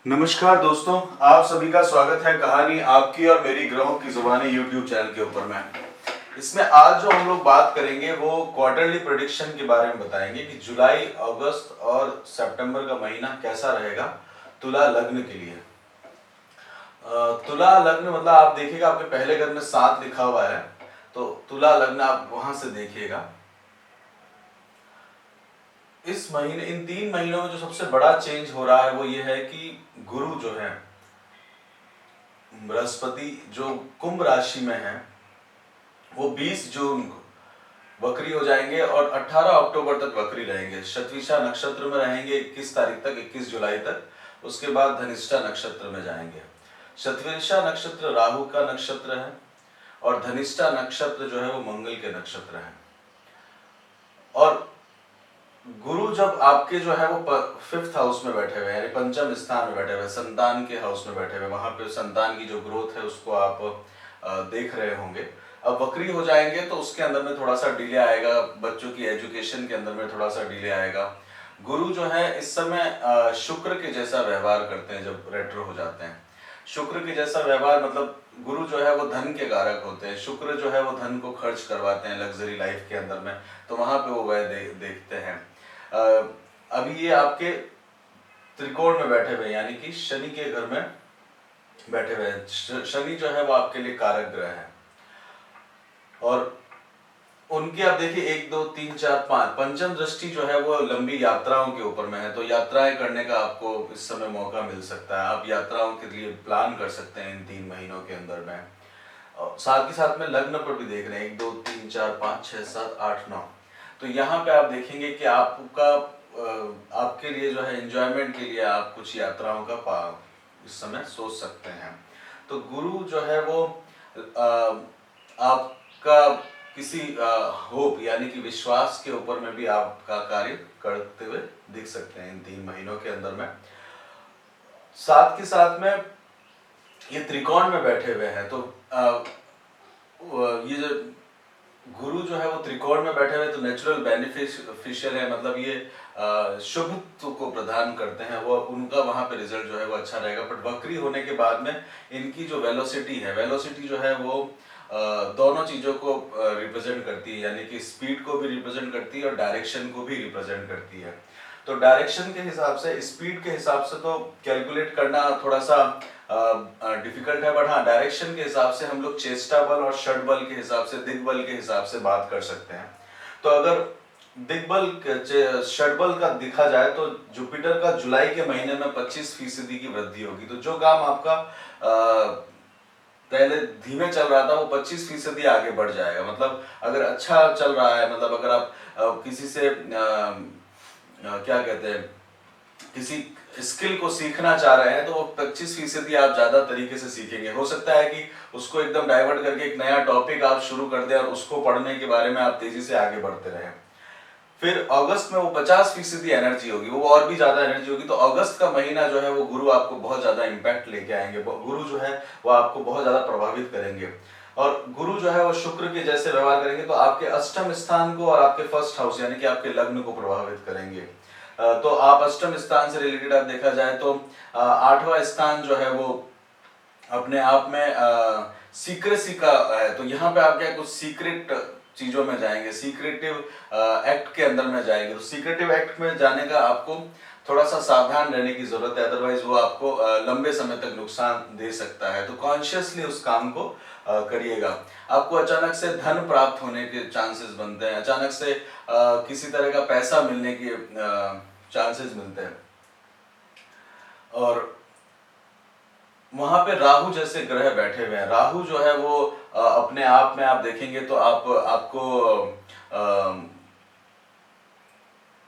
नमस्कार दोस्तों, आप सभी का स्वागत है कहानी आपकी और मेरी ग्रहों की जुबानी यूट्यूब चैनल के ऊपर में। इसमें आज जो हम लोग बात करेंगे वो क्वार्टरली प्रेडिक्शन के बारे में बताएंगे कि जुलाई, अगस्त और सितंबर का महीना कैसा रहेगा तुला लग्न के लिए। तुला लग्न मतलब आप देखिएगा आपके पहले घर में 7 लिखा हुआ है, तो तुला लग्न आप वहां से देखिएगा। इस महीने, इन 3 महीनों में जो सबसे बड़ा चेंज हो रहा है वो ये है कि गुरु जो है, बृहस्पति जो कुंभ राशि में है, वो 20 जून को वक्री हो जाएंगे और 18 अक्टूबर तक वक्री रहेंगे। शतविशा नक्षत्र में रहेंगे 21 तारीख तक, 21 जुलाई तक। उसके बाद धनिष्ठा नक्षत्र में जाएंगे। शतविशा नक्षत्र राहु का नक्षत्र है और धनिष्ठा नक्षत्र जो है वो मंगल के नक्षत्र है। और गुरु जब आपके जो है वो 5th हाउस में बैठे हुए हैं, यानी पंचम स्थान में बैठे हुए, संतान के हाउस में बैठे हुए, वहां पे संतान की जो ग्रोथ है उसको आप देख रहे होंगे। अब वक्री हो जाएंगे तो उसके अंदर में थोड़ा सा डिले आएगा, बच्चों की एजुकेशन के अंदर में थोड़ा सा डिले आएगा। गुरु जो है इस समय शुक्र के जैसा व्यवहार करते हैं जब रेट्रो हो जाते हैं। शुक्र के जैसा व्यवहार मतलब गुरु जो है वो धन के कारक होते हैं। शुक्र जो है वो धन को खर्च करवाते हैं लग्जरी लाइफ के अंदर में, तो वहां पे वो वह देखते हैं। अभी ये आपके त्रिकोण में बैठे हुए, यानी कि शनि के घर में बैठे हुए हैं। शनि जो है वो आपके लिए कारक ग्रह है और उनकी आप देखिए 1 2 3 4 5 पंचम दृष्टि जो है वो लंबी यात्राओं के ऊपर में है, तो यात्राएं करने का आपको इस समय मौका मिल सकता है। आप यात्राओं के लिए प्लान कर सकते हैं इन 3 महीनों के अंदर में। और साथ ही साथ में लग्न पर भी देख रहे हैं 1 2 3 4 5 6 7 8 9, तो यहाँ पे आप देखेंगे कि आपका आपके लिए जो है एंजॉयमेंट के लिए आप कुछ यात्राओं का इस समय सोच सकते हैं। तो गुरु जो है वो आपका किसी होप यानी कि विश्वास के ऊपर में भी आपका कार्य करते हुए दिख सकते हैं इन 3 महीनों के अंदर में। साथ के साथ में ये त्रिकोण में बैठे हुए हैं, तो ये जो गुरु जो है वो त्रिकोण में बैठे हुए तो नेचुरल बेनिफिशियल है, मतलब ये शुभत्व को प्रदान करते हैं, वो उनका वहां पे रिजल्ट जो है वो अच्छा रहेगा। बट वक्री होने के बाद में इनकी जो वेलोसिटी है, वेलोसिटी जो है वो दोनों चीजों को रिप्रेजेंट करती है, यानी कि स्पीड को भी रिप्रेजेंट करती है और डायरेक्शन को भी रिप्रेजेंट करती है। तो डायरेक्शन के हिसाब से, स्पीड के हिसाब से तो कैलकुलेट करना थोड़ा सा डिफिकल्ट है, बट हाँ डायरेक्शन के हिसाब से हम लोग चेष्टा बल और षड बल के हिसाब से, दिग्बल के हिसाब से बात कर सकते हैं। तो अगर दिग्बल षड बल का दिखा जाए तो जुपिटर का जुलाई के महीने में 25% की वृद्धि होगी। तो जो काम आपका पहले धीमे चल रहा था वो 25% आगे बढ़ जाएगा। मतलब अगर अच्छा चल रहा है, मतलब अगर आप किसी से क्या कहते हैं, किसी स्किल को सीखना चाह रहे हैं तो वो 25% आप ज्यादा तरीके से सीखेंगे। हो सकता है कि उसको एकदम डाइवर्ट करके एक नया टॉपिक आप शुरू कर दें और उसको पढ़ने के बारे में आप तेजी से आगे बढ़ते रहें। फिर अगस्त में वो 50% एनर्जी होगी, वो और भी ज्यादा एनर्जी होगी। तो अगस्त का महीना जो है वो गुरु आपको बहुत ज्यादा इम्पैक्ट लेके आएंगे। गुरु जो है वो आपको बहुत ज्यादा प्रभावित करेंगे और गुरु जो है वो शुक्र के जैसे व्यवहार करेंगे तो आपके अष्टम स्थान को और आपके फर्स्ट हाउस यानी कि आपके लग्न को प्रभावित करेंगे। तो आप अष्टम स्थान से रिलेटेड आप देखा जाए तो 8वां स्थान जो है वो अपने आप में सीक्रेसी का है। तो यहाँ पे आप क्या कुछ सीक्रेट चीजों में जाएंगे, सीक्रेटिव एक्ट के अंदर में जाएंगे। तो सीक्रेटिव एक्ट में जाने का आपको थोड़ा सा सावधान रहने की जरूरत है, अदरवाइज वो आपको लंबे समय तक नुकसान दे सकता है। तो कॉन्शियसली उस काम को करिएगा। आपको अचानक से धन प्राप्त होने के चांसेस बनते हैं, अचानक से किसी तरह का पैसा मिलने के चांसेस मिलते हैं। और वहां पे राहु जैसे ग्रह बैठे हुए हैं। राहु जो है वो अपने आप में आप देखेंगे तो आपको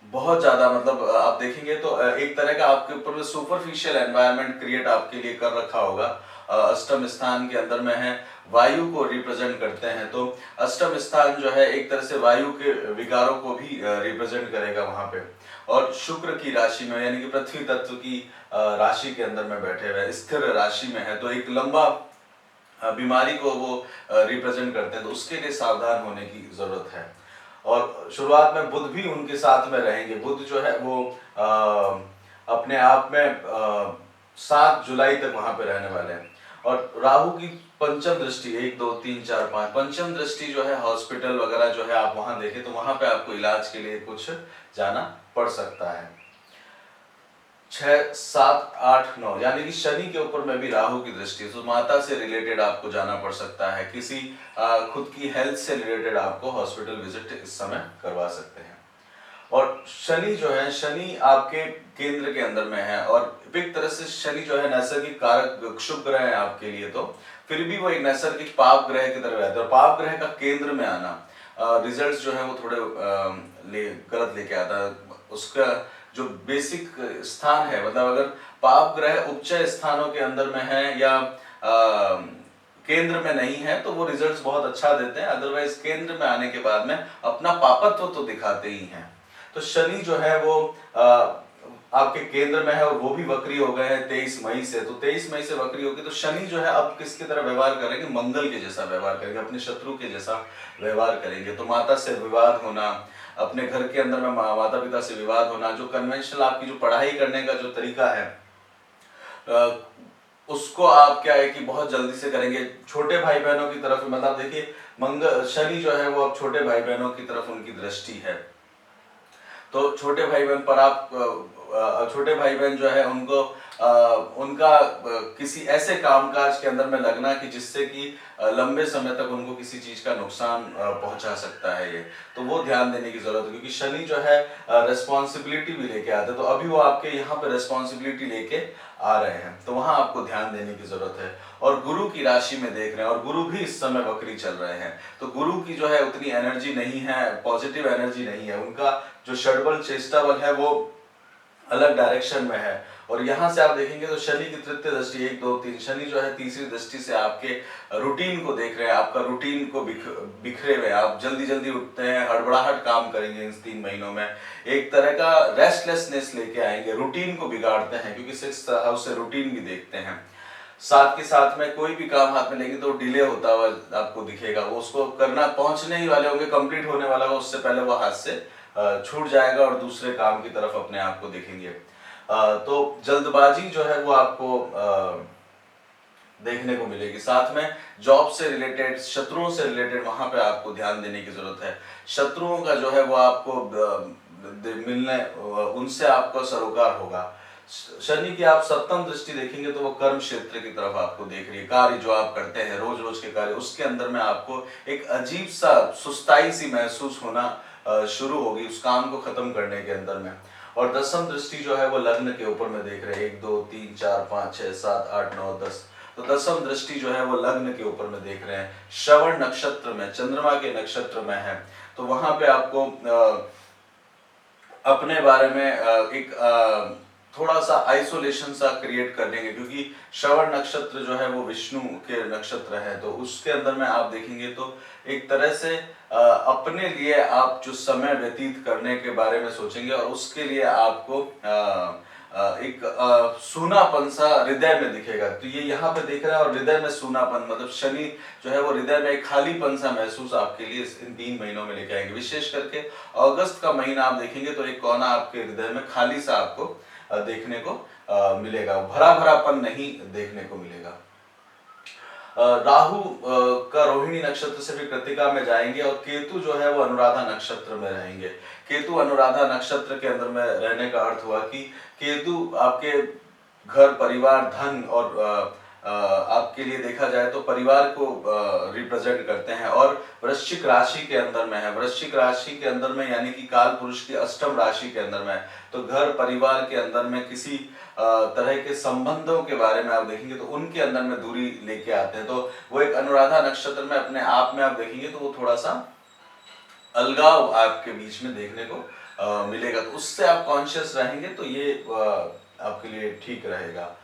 बहुत ज्यादा, मतलब आप देखेंगे तो एक तरह का आपके ऊपर में सुपरफिशियल एनवायरनमेंट क्रिएट आपके लिए कर रखा होगा। अष्टम स्थान के अंदर में है, वायु को रिप्रेजेंट करते हैं। तो अष्टम स्थान जो है एक तरह से वायु के विकारों को भी रिप्रेजेंट करेगा वहां पे। और शुक्र की राशि में यानी कि पृथ्वी तत्व की राशि के अंदर में बैठे हुए, स्थिर राशि में है, तो एक लंबा बीमारी को वो रिप्रेजेंट करते हैं। तो उसके लिए सावधान होने की जरूरत है। और शुरुआत में बुध भी उनके साथ में रहेंगे। बुध जो है वो अपने आप में 7 जुलाई तक वहां पे रहने वाले हैं। और राहु की पंचम दृष्टि 1 2 3 4 5 पंचम दृष्टि जो है हॉस्पिटल वगैरह जो है आप वहां देखें तो वहां पे आपको इलाज के लिए कुछ जाना पड़ सकता है। 6 7 8 9 यानी कि शनि के ऊपर में भी राहु की दृष्टि है, तो माता से रिलेटेड आपको जाना पड़ सकता है, किसी खुद की हेल्थ से रिलेटेड आपको हॉस्पिटल विजिट इस समय करवा सकते हैं। और शनि जो है, शनि आपके केंद्र के अंदर में है और एक तरह से शनि जो है नैसर्गिक कारक शुभ ग्रह है आपके लिए, तो फिर भी वो एक नैसर्गिक पाप ग्रह की तरह रहता है। और पाप ग्रह का केंद्र में आना रिजल्ट्स जो है वो थोड़े गलत लेके आता है। उसका जो बेसिक स्थान है, मतलब अगर पाप ग्रह उपचय स्थानों के अंदर में है या केंद्र में नहीं है तो वो रिजल्ट्स बहुत अच्छा देते हैं, अदरवाइज केंद्र में आने के बाद में अपना पापत्व तो दिखाते ही हैं। तो शनि जो है वो आपके केंद्र में है और वो भी वक्री हो गए हैं 23 मई से। तो 23 मई से वक्री होगी तो शनि जो है अब किसकी तरह व्यवहार करेंगे, मंगल के जैसा व्यवहार करेंगे, अपने शत्रु के जैसा व्यवहार करेंगे। तो माता से विवाद होना, अपने घर के अंदर में माता पिता से विवाद होना, जो कन्वेंशनल आपकी जो पढ़ाई करने का जो तरीका है उसको आप क्या है कि बहुत जल्दी से करेंगे। छोटे भाई बहनों की तरफ, मतलब देखिए मंगल शनि जो है वो अब छोटे भाई बहनों की तरफ उनकी दृष्टि है, तो छोटे भाई बहन पर आप छोटे भाई बहन जो है उनको उनका किसी ऐसे कामकाज के अंदर में लगना कि जिससे कि लंबे समय तक उनको किसी चीज का नुकसान पहुंचा सकता है, ये तो वो ध्यान देने की जरूरत है। क्योंकि शनि जो है रिस्पॉन्सिबिलिटी भी लेके आते हैं, तो अभी वो आपके यहाँ पे रिस्पॉन्सिबिलिटी लेके आ रहे हैं, तो वहां आपको ध्यान देने की जरूरत है। और गुरु की राशि में देख रहे हैं और गुरु भी इस समय वक्री चल रहे हैं, तो गुरु की जो है उतनी एनर्जी नहीं है, पॉजिटिव एनर्जी नहीं है, उनका जो षडबल चेष्टा बल है वो अलग डायरेक्शन में है। और यहाँ से आप देखेंगे तो शनि की तृतीय दृष्टि 1 2 3, शनि जो है तीसरी दृष्टि से आपके रूटीन को देख रहे हैं, आपका रूटीन को बिखरे हुए, आप जल्दी जल्दी उठते हैं, हड़बड़ाहट काम करेंगे इन 3 महीनों में, एक तरह का रेस्टलेसनेस लेके आएंगे, रूटीन को बिगाड़ते हैं क्योंकि 6th हाउस से रूटीन भी देखते हैं। साथ के साथ में कोई भी काम हाथ में लेंगे तो डिले होता हुआ आपको दिखेगा, वो उसको करना पहुंचने ही वाले होंगे, कंप्लीट होने वाला हो, उससे पहले वो हाथ से छूट जाएगा और दूसरे काम की तरफ अपने आप को देखेंगे। तो जल्दबाजी जो है वो आपको देखने को मिलेगी। साथ में जॉब से रिलेटेड, शत्रुओं से रिलेटेड वहां पे आपको ध्यान देने की जरूरत है। शत्रुओं का जो है वो आपको मिलने, उनसे आपका सरोकार होगा। शनि की आप सप्तम दृष्टि देखेंगे तो वो कर्म क्षेत्र की तरफ आपको देख रही है। कार्य जो आप करते हैं रोज रोज के कार्य, उसके अंदर में आपको एक अजीब सा सुस्ताई सी महसूस होना शुरू होगी उस काम को खत्म करने के अंदर में। और दसम दृष्टि जो है वो लग्न के ऊपर में देख रहे हैं, 1 2 3 4 5 6 7 8 9 10, तो दसम दृष्टि जो है वो लग्न के ऊपर में देख रहे हैं, श्रवण नक्षत्र में, चंद्रमा के नक्षत्र में है। तो वहां पे आपको अपने बारे में एक थोड़ा सा आइसोलेशन सा क्रिएट कर देंगे, क्योंकि श्रवण नक्षत्र जो है वो विष्णु के नक्षत्र है, तो उसके अंदर में आप देखेंगे तो एक तरह से अपने लिए आप जो समय व्यतीत करने के बारे में सोचेंगे और उसके लिए आपको एक सूनापन सा हृदय में दिखेगा। तो ये यहाँ पे देख रहा है, और हृदय में सूनापन मतलब शनि जो है वो हृदय में एक खालीपन सा महसूस आपके लिए इन 3 महीनों में लेके आएंगे। विशेष करके अगस्त का महीना आप देखेंगे तो एक कोना आपके हृदय में खाली सा आपको देखने को मिलेगा, भरा भरापन नहीं देखने को मिलेगा। राहु का रोहिणी नक्षत्र से भी कृत्तिका में जाएंगे और केतु जो है वो अनुराधा नक्षत्र में रहेंगे। केतु अनुराधा नक्षत्र के अंदर में रहने का अर्थ हुआ कि केतु आपके घर, परिवार, धन और आपके लिए देखा जाए तो परिवार को रिप्रेजेंट करते हैं। और वृश्चिक राशि के अंदर में है, वृश्चिक राशि के अंदर में यानी कि काल पुरुष की अष्टम राशि के अंदर में है, तो घर परिवार के अंदर में किसी तरह के संबंधों के बारे में आप देखेंगे तो उनके अंदर में दूरी लेके आते हैं। तो वो एक अनुराधा नक्षत्र में अपने आप में आप देखेंगे तो वो थोड़ा सा अलगाव आपके बीच में देखने को मिलेगा, तो उससे आप कॉन्शियस रहेंगे तो ये आपके लिए ठीक रहेगा।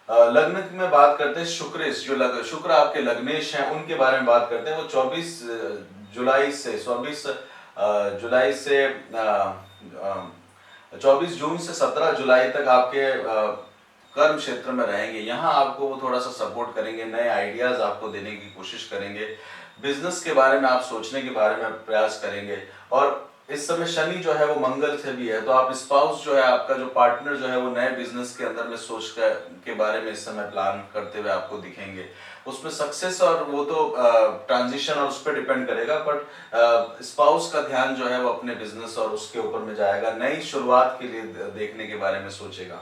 लग्न में बात करते हैं शुक्रेश, जो शुक्र आपके लग्नेश हैं उनके बारे में बात करते हैं। वो 24 जुलाई से 24 जून से 17 जुलाई तक आपके कर्म क्षेत्र में रहेंगे। यहाँ आपको वो थोड़ा सा सपोर्ट करेंगे, नए आइडियाज आपको देने की कोशिश करेंगे, बिजनेस के बारे में आप सोचने के बारे में प्रयास करेंगे। और इस समय शनि जो है वो मंगल से भी है, तो आप स्पाउस जो है, आपका जो पार्टनर जो है वो नए बिजनेस के अंदर में सोच के बारे में इस समय प्लान करते हुए आपको दिखेंगे। उसमें सक्सेस और वो तो ट्रांजिशन और उस पर डिपेंड करेगा, बट स्पाउस का ध्यान जो है वो अपने बिजनेस और उसके ऊपर में जाएगा, नई शुरुआत के लिए देखने के बारे में सोचेगा।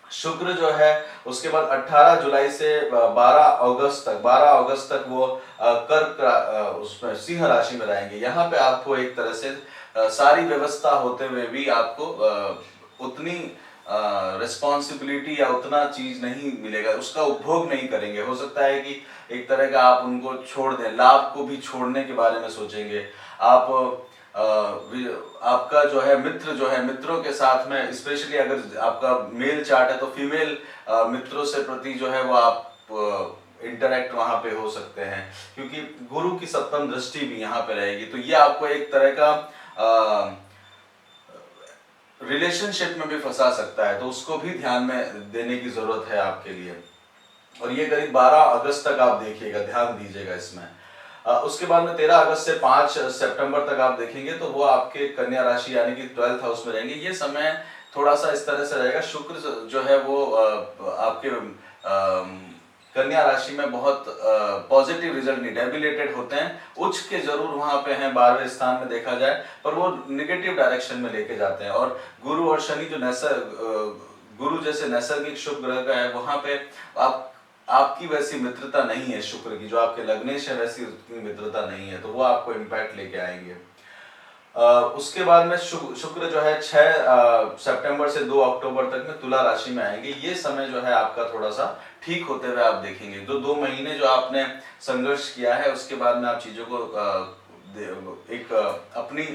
शुक्र जो है उसके बाद 18 जुलाई से 12 अगस्त तक वो उसमें सिंह राशि में रहेंगे। यहाँ पे आपको एक तरह से सारी व्यवस्था होते हुए भी आपको उतनी रिस्पॉन्सिबिलिटी या उतना चीज नहीं मिलेगा, उसका उपभोग नहीं करेंगे। हो सकता है कि एक तरह का आप उनको छोड़ दें, लाभ को भी छोड़ने के बारे में सोचेंगे आप। आपका जो है मित्र जो है, मित्रों के साथ में स्पेशली अगर आपका मेल चार्ट है तो फीमेल मित्रों से प्रति जो है वो आप इंटरेक्ट वहां पे हो सकते हैं, क्योंकि गुरु की सप्तम दृष्टि भी यहाँ पे रहेगी। तो ये आपको एक तरह का रिलेशनशिप में भी फंसा सकता है, तो उसको भी ध्यान में देने की जरूरत है आपके लिए। और ये करीब 12 अगस्त तक आप देखिएगा, ध्यान दीजिएगा इसमें। उसके बाद में 13 अगस्त से 5 सितंबर तक आप देखेंगे तो वो आपके कन्या राशि यानी कि 12th हाउस में रहेंगे। ये समय थोड़ा सा इस तरह से रहेगा, शुक्र जो है वो आपके कन्या राशि में बहुत पॉजिटिव रिजल्ट नहीं, डेबिलेटेड होते हैं, उच्च के जरूर वहां पे हैं 12वें स्थान में देखा जाए, पर वो निगेटिव डायरेक्शन में लेके जाते हैं। और गुरु और शनि जो गुरु जैसे नैसर्गिक शुभ ग्रह का है, वहां पे आपकी वैसी मित्रता नहीं है शुक्र की, जो आपके लग्नेश है वैसी उतनी मित्रता नहीं है, तो वो आपको इम्पैक्ट लेके आएंगे। उसके बाद में शुक्र जो है 6 सितंबर से 2 अक्टूबर तक में तुला राशि में आएंगे। ये समय जो है आपका थोड़ा सा ठीक होते हुए आप देखेंगे। जो 2 महीने जो आपने संघर्ष किया है, उसके बाद में आप चीजों को एक अपनी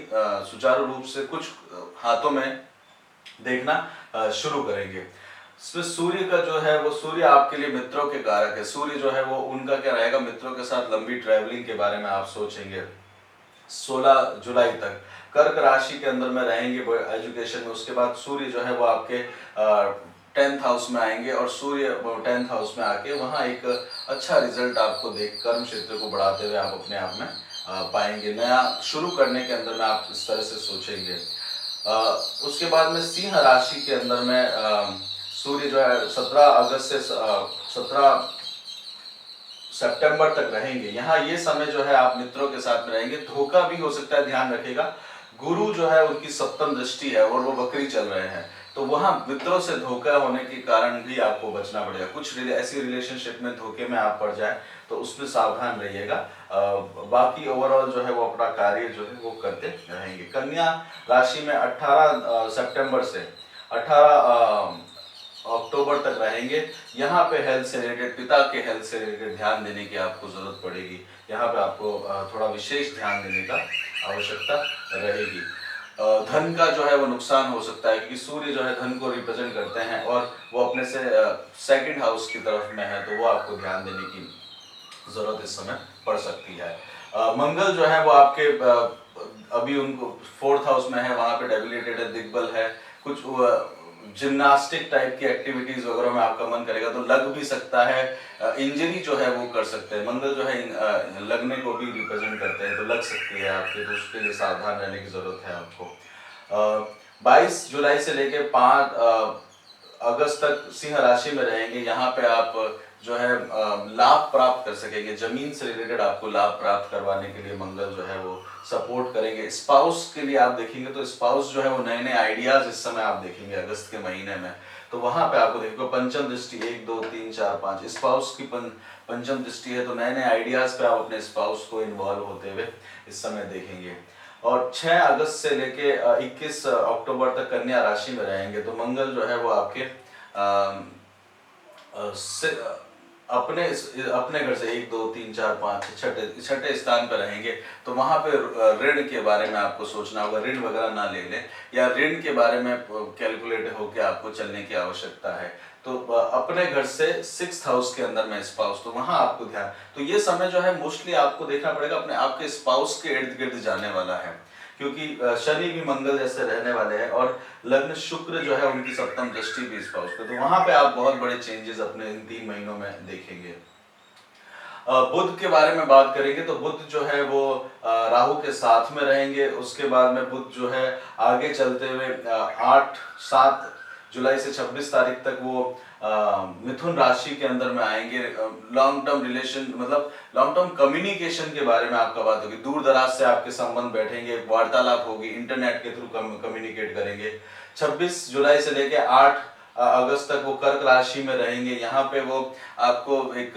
सुचारू रूप से कुछ हाथों में देखना शुरू करेंगे। सूर्य का जो है वो, सूर्य आपके लिए मित्रों के कारक है। सूर्य जो है वो उनका क्या रहेगा, मित्रों के साथ लंबी ट्रैवलिंग के बारे में आप सोचेंगे। 16 जुलाई तक कर्क राशि के अंदर में रहेंगे एजुकेशन में। उसके बाद सूर्य जो है वो आपके 10th हाउस में आएंगे, और सूर्य 10th हाउस में आके वहाँ एक अच्छा रिजल्ट आपको देख कर्म क्षेत्र को बढ़ाते हुए आप अपने आप में पाएंगे। नया शुरू करने के अंदर में आप इस तरह से सोचेंगे। उसके बाद में सिंह राशि के अंदर में सूर्य जो है 17 अगस्त से 17 सितंबर तक रहेंगे। यहाँ ये समय जो है आप मित्रों के साथ में रहेंगे, धोखा भी हो सकता है, ध्यान रखिएगा। गुरु जो है उनकी सप्तम दृष्टि है और वो वक्री चल रहे हैं, तो वहां मित्रों से धोखा होने के कारण भी आपको बचना पड़ेगा। कुछ ऐसी रिलेशनशिप में धोखे में आप पड़ जाए तो उसमें सावधान रहिएगा। बाकी ओवरऑल जो है वो अपना कार्य जो है वो करते रहेंगे। कन्या राशि में 18 सितंबर से 18 अक्टूबर तक रहेंगे। यहाँ पे हेल्थ से रिलेटेड, पिता के हेल्थ से रिलेटेड ध्यान देने की आपको जरूरत पड़ेगी। यहाँ पे आपको थोड़ा विशेष ध्यान देने का आवश्यकता रहेगी। धन का जो है वो नुकसान हो सकता है, क्योंकि सूर्य जो है धन को रिप्रेजेंट करते हैं और वो अपने से 2nd हाउस की तरफ में है, तो वो आपको ध्यान देने की जरूरत इस समय पड़ सकती है। मंगल जो है वो आपके अभी उनको 4th हाउस में है, वहां पे डेबिलिटेड है, दिग्बल है। कुछ जिम्नास्टिक टाइप की एक्टिविटीज वगैरह में आपका मन करेगा तो लग भी सकता है, इंजरी जो है वो कर सकते हैं। मंगल जो है लगने को भी रिप्रेजेंट करते हैं, तो लग सकती है आपके, तो उसके लिए सावधान रहने की जरूरत है आपको। 22 जुलाई से लेके 5 अगस्त तक सिंह राशि में रहेंगे। यहाँ पे आप जो है लाभ प्राप्त कर सकेंगे, जमीन से रिलेटेड आपको लाभ प्राप्त करवाने के लिए मंगल जो है वो सपोर्ट करेंगे। स्पाउस के लिए आप देखेंगे तो स्पाउस जो है वो नए नए आइडियाज इस समय आप देखेंगे अगस्त के महीने में, तो वहां पे आपको देखो पंचम दृष्टि 1 2 3 4 5 स्पाउस की पंचम दृष्टि है, तो नए नए आइडियाज पे आप अपने स्पाउस को इन्वॉल्व होते हुए इस समय देखेंगे। और 6 अगस्त से लेके 21 अक्टूबर तक कन्या राशि में रहेंगे, तो मंगल जो है वो आपके अपने अपने घर से 1 2 3 4 5 छठे स्थान पर रहेंगे, तो वहां पे ऋण के बारे में आपको सोचना होगा। ऋण वगैरह ना ले लें, या ऋण के बारे में कैलकुलेट होकर आपको चलने की आवश्यकता है। तो अपने घर से 6th हाउस के अंदर में स्पाउस, तो वहां आपको ध्यान, तो ये समय जो है मोस्टली आपको देखना पड़ेगा अपने आपके स्पाउस के इर्द गिर्द जाने वाला है, क्योंकि शनि भी मंगल जैसे रहने वाले हैं, और लग्न शुक्र जो है उनकी सप्तम दृष्टि भी स्पाउस पे, तो वहां पे आप बहुत बड़े चेंजेस अपने इन 3 महीनों में देखेंगे। बुध के बारे में बात करेंगे तो बुध जो है वो राहु के साथ में रहेंगे। उसके बाद में बुध जो है आगे चलते हुए 8-7 जुलाई से 26 तारीख तक वो मिथुन राशि के अंदर में आएंगे। लॉन्ग टर्म रिलेशन मतलब लॉन्ग टर्म कम्युनिकेशन के बारे में आपका बात होगी, दूर दराज से आपके संबंध बैठेंगे, वार्तालाप होगी, इंटरनेट के थ्रू कम्युनिकेट करेंगे। 26 जुलाई से लेके 8 अगस्त तक वो कर्क राशि में रहेंगे। यहाँ पे वो आपको एक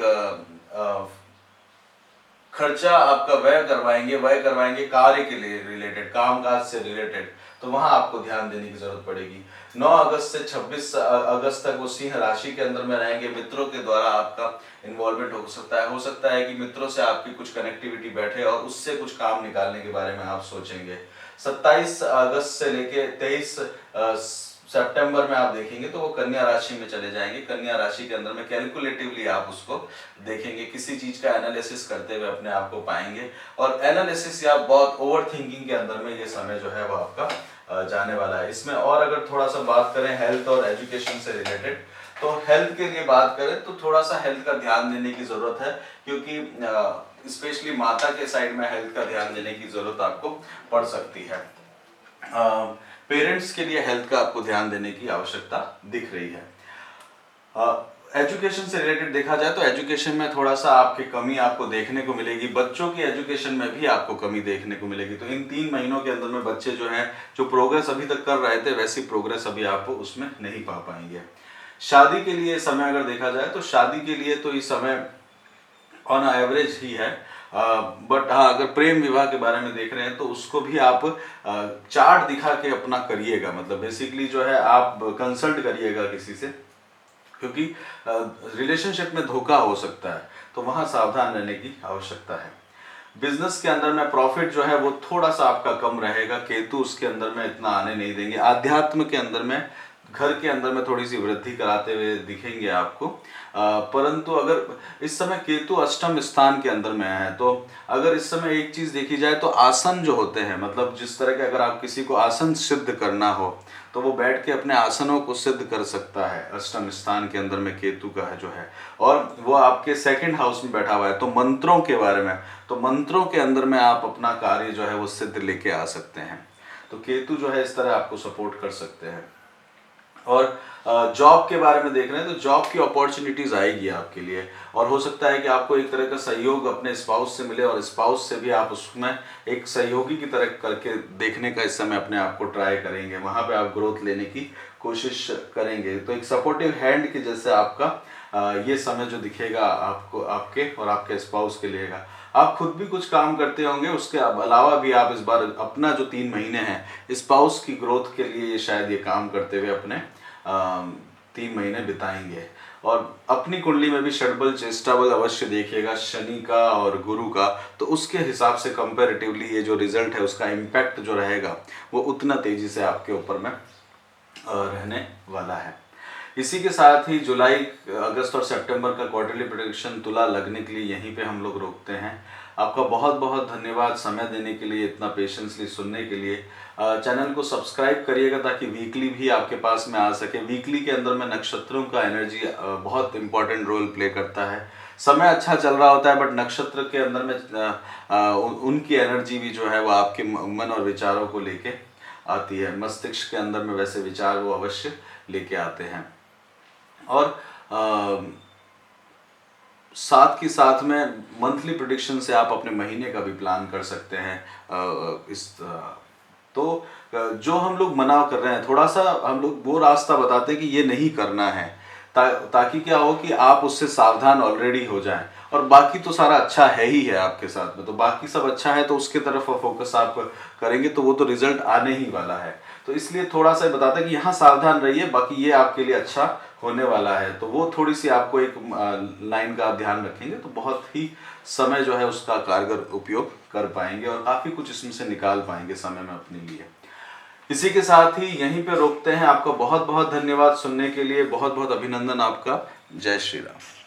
खर्चा आपका व्यय करवाएंगे कार्य के लिए रिलेटेड, कामकाज से रिलेटेड, तो वहां आपको ध्यान देने की जरूरत पड़ेगी। 9 अगस्त से 26 अगस्त तक वो सिंह राशि के अंदर में रहेंगे। मित्रों के द्वारा आपका इन्वॉल्वमेंट हो सकता है कि मित्रों से आपकी कुछ कनेक्टिविटी बैठे और उससे कुछ काम निकालने के बारे में आप सोचेंगे। 27 अगस्त से लेके 23 सितंबर में आप देखेंगे तो वो कन्या राशि में चले जाएंगे। कन्या राशि के अंदर में कैलकुलेटिवली आप उसको देखेंगे, किसी चीज का एनालिसिस करते हुए अपने आप को पाएंगे, और एनालिसिस या बहुत ओवर थिंकिंग के अंदर में ये समय जो है वो आपका जाने वाला है। इसमें और अगर थोड़ा सा बात करें हेल्थ और एजुकेशन से रिलेटेड, तो हेल्थ के लिए बात करें तो थोड़ा सा हेल्थ का ध्यान देने की जरूरत है, क्योंकि स्पेशली माता के साइड में हेल्थ का ध्यान देने की जरूरत आपको पड़ सकती है। पेरेंट्स के लिए हेल्थ का आपको ध्यान देने की आवश्यकता दिख रही है। एजुकेशन से रिलेटेड देखा जाए तो एजुकेशन में थोड़ा सा आपकी कमी आपको देखने को मिलेगी। बच्चों की एजुकेशन में भी आपको कमी देखने को मिलेगी। तो इन 3 महीनों के अंदर में बच्चे जो हैं, जो प्रोग्रेस अभी तक कर रहे थे वैसी प्रोग्रेस अभी आप उसमें नहीं पा पाएंगे। शादी के लिए समय अगर देखा जाए तो शादी के लिए तो इस समय ऑन एवरेज ही है, बट हाँ अगर प्रेम विवाह के बारे में देख रहे हैं तो उसको भी आप चार्ट दिखा के अपना करिएगा। मतलब बेसिकली जो है आप कंसल्ट करिएगा किसी से, क्योंकि रिलेशनशिप में धोखा हो सकता है, तो वहां सावधान रहने की आवश्यकता है। बिजनेस के अंदर में प्रॉफिट जो है वो थोड़ा सा आपका कम रहेगा। केतु उसके अंदर में इतना आने नहीं देंगे। आध्यात्म के अंदर में घर के अंदर में थोड़ी सी वृद्धि कराते हुए दिखेंगे आपको, परंतु अगर इस समय केतु अष्टम स्थान के अंदर में है तो अगर इस समय एक चीज देखी जाए तो आसन जो होते हैं, मतलब जिस तरह के अगर आप किसी को आसन सिद्ध करना हो तो वो बैठ के अपने आसनों को सिद्ध कर सकता है। अष्टम स्थान के अंदर में केतु का है जो है, और वो आपके 2nd हाउस में बैठा हुआ है। तो मंत्रों के बारे में, तो मंत्रों के अंदर में आप अपना कार्य जो है वो सिद्ध लेके आ सकते हैं। तो केतु जो है इस तरह आपको सपोर्ट कर सकते हैं। और जॉब के बारे में देख रहे हैं तो जॉब की अपॉर्चुनिटीज आएगी आपके लिए, और हो सकता है कि आपको एक तरह का सहयोग अपने स्पाउस से मिले, और स्पाउस से भी आप उसमें एक सहयोगी की तरह करके देखने का इस समय अपने आप को ट्राई करेंगे। वहां पे आप ग्रोथ लेने की कोशिश करेंगे। तो एक सपोर्टिव हैंड के जैसे आपका ये समय जो दिखेगा आपको, आपके और आपके स्पाउस के लिए। आप खुद भी कुछ काम करते होंगे, उसके अलावा भी आप इस बार अपना जो 3 महीने हैं स्पाउस की ग्रोथ के लिए शायद ये काम करते हुए अपने 3 महीने बिताएंगे। और अपनी कुंडली में भी षड्बल चेष्टाबल अवश्य देखिएगा, शनि का और गुरु का, तो उसके हिसाब से कंपैरेटिवली ये जो रिजल्ट है उसका इम्पैक्ट जो रहेगा वो उतना तेजी से आपके ऊपर में रहने वाला है। इसी के साथ ही जुलाई, अगस्त और सितंबर का क्वार्टरली प्रेडिक्शन तुला लगने के लिए यहीं पे हम लोग रोकते हैं। आपका बहुत बहुत धन्यवाद समय देने के लिए, इतना पेशेंसली सुनने के लिए। चैनल को सब्सक्राइब करिएगा ताकि वीकली भी आपके पास में आ सके। वीकली के अंदर में नक्षत्रों का एनर्जी बहुत इंपॉर्टेंट रोल प्ले करता है। समय अच्छा चल रहा होता है बट नक्षत्र के अंदर में उनकी एनर्जी भी जो है वो आपके मन और विचारों को लेके आती है। मस्तिष्क के अंदर में वैसे विचार वो अवश्य लेके आते हैं। और साथ ही साथ में मंथली प्रेडिक्शन से आप अपने महीने का भी प्लान कर सकते हैं। तो जो हम लोग मना कर रहे हैं, थोड़ा सा हम लोग वो रास्ता बताते हैं कि ये नहीं करना है, ताकि क्या हो कि आप उससे सावधान ऑलरेडी हो जाएं, और बाकी तो सारा अच्छा है ही है आपके साथ में। तो बाकी सब अच्छा है तो उसके तरफ फोकस आप करेंगे तो वो तो रिजल्ट आने ही वाला है। तो इसलिए थोड़ा सा बताते हैं कि यहाँ सावधान रहिए, बाकी ये आपके लिए अच्छा होने वाला है। तो वो थोड़ी सी आपको एक लाइन का ध्यान रखेंगे तो बहुत ही समय जो है उसका कारगर उपयोग कर पाएंगे, और काफ़ी कुछ इसमें से निकाल पाएंगे समय में अपने लिए। इसी के साथ ही यहीं पे रोकते हैं। आपका बहुत बहुत धन्यवाद सुनने के लिए, बहुत बहुत अभिनंदन आपका। जय श्री राम।